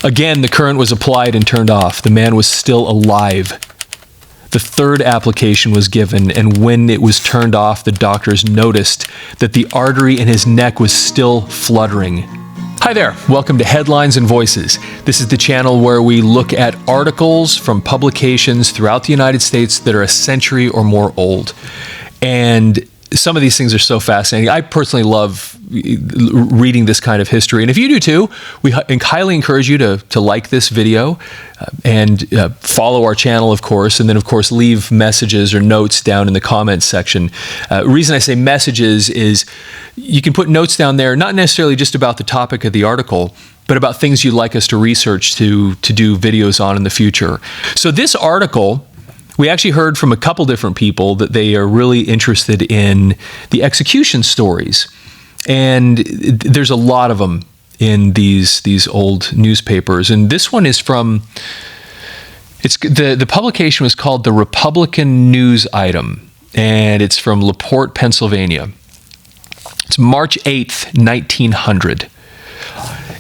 Again, the current was applied and turned off. The man was still alive. The third application was given, and when it was turned off, the doctors noticed that the artery in his neck was still fluttering. Hi there, welcome to Headlines and Voices. This is the channel where we look at articles from publications throughout the United States that are a century or more old. And some of these things are so fascinating. I personally love reading this kind of history. And if you do too, we highly encourage you to like this video and follow our channel, of course. And then, of course, leave messages or notes down in the comments section. Reason I say messages is you can put notes down there, not necessarily just about the topic of the article, but about things you'd like us to research to do videos on in the future. So this article, we actually heard from a couple different people that they are really interested in the execution stories. And there's a lot of them in these old newspapers. And this one is from, the publication was called the Republican News Item, and it's from LaPorte, Pennsylvania. It's March 8th, 1900.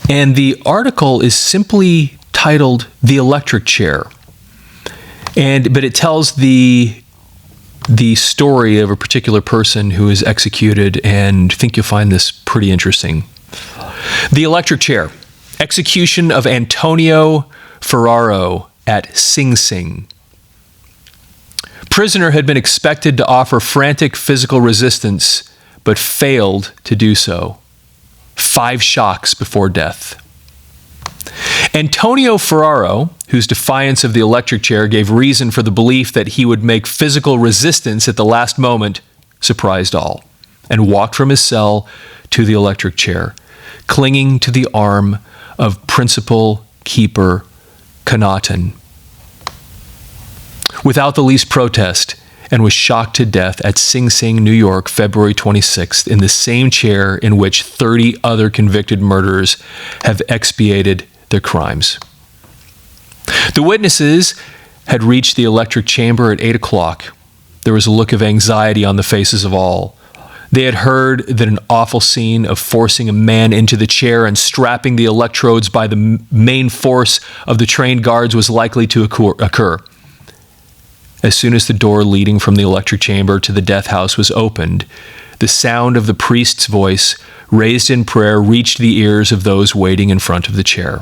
And the article is simply titled "The Electric Chair." But it tells the story of a particular person who is executed, and I think you'll find this pretty interesting. The Electric Chair. Execution of Antonio Ferraro at Sing Sing. Prisoner had been expected to offer frantic physical resistance, but failed to do so. 5 shocks before death. Antonio Ferraro, whose defiance of the electric chair gave reason for the belief that he would make physical resistance at the last moment, surprised all, and walked from his cell to the electric chair, clinging to the arm of Principal Keeper Connaughton, without the least protest, and was shocked to death at Sing Sing, New York, February 26th, in the same chair in which 30 other convicted murderers have expiated their crimes. The witnesses had reached the electric chamber at 8 o'clock. There was a look of anxiety on the faces of all. They had heard that an awful scene of forcing a man into the chair and strapping the electrodes by the main force of the trained guards was likely to occur. As soon as the door leading from the electric chamber to the death house was opened, the sound of the priest's voice, raised in prayer, reached the ears of those waiting in front of the chair.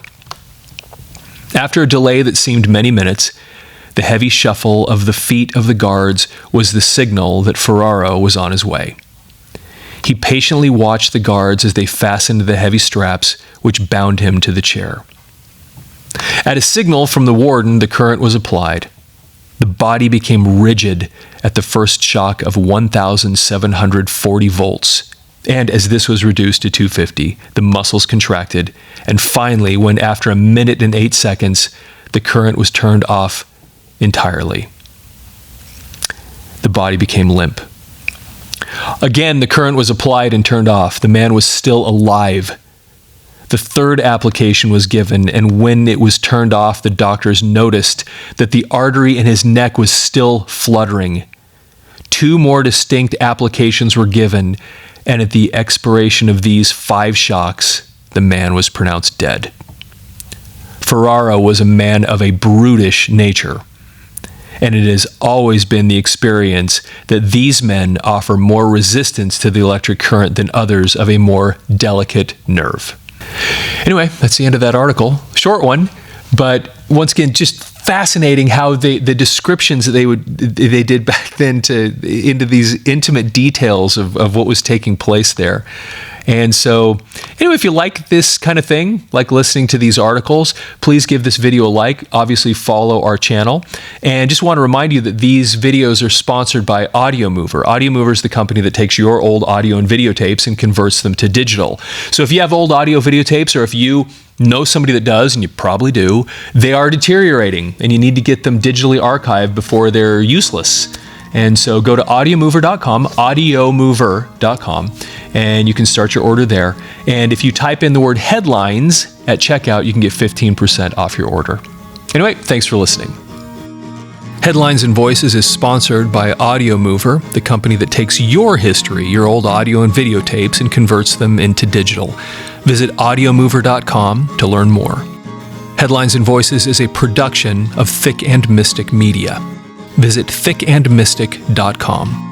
After a delay that seemed many minutes, the heavy shuffle of the feet of the guards was the signal that Ferraro was on his way. He patiently watched the guards as they fastened the heavy straps which bound him to the chair. At a signal from the warden, the current was applied. The body became rigid at the first shock of 1,740 volts, and as this was reduced to 250, the muscles contracted, and finally, when after a minute and 8 seconds, the current was turned off entirely, the body became limp. Again, the current was applied and turned off. The man was still alive. The third application was given, and when it was turned off, the doctors noticed that the artery in his neck was still fluttering. 2 more distinct applications were given, and at the expiration of these 5 shocks, the man was pronounced dead. Ferraro was a man of a brutish nature, and it has always been the experience that these men offer more resistance to the electric current than others of a more delicate nerve. Anyway, that's the end of that article. Short one, but once again, just fascinating how the descriptions that they did back then into these intimate details of what was taking place there. And so, anyway, if you like this kind of thing, like listening to these articles, please give this video a like. Obviously, follow our channel. And just want to remind you that these videos are sponsored by Audiomover. Audiomover is the company that takes your old audio and videotapes and converts them to digital. So if you have old audio videotapes, or if you know somebody that does, and you probably do, they are deteriorating, and you need to get them digitally archived before they're useless. And so go to audiomover.com, audiomover.com, and you can start your order there. And if you type in the word headlines at checkout, you can get 15% off your order. Anyway, thanks for listening. Headlines and Voices is sponsored by Audiomover, the company that takes your history, your old audio and videotapes, and converts them into digital. Visit audiomover.com to learn more. Headlines and Voices is a production of Thick and Mystic Media. Visit thickandmystic.com.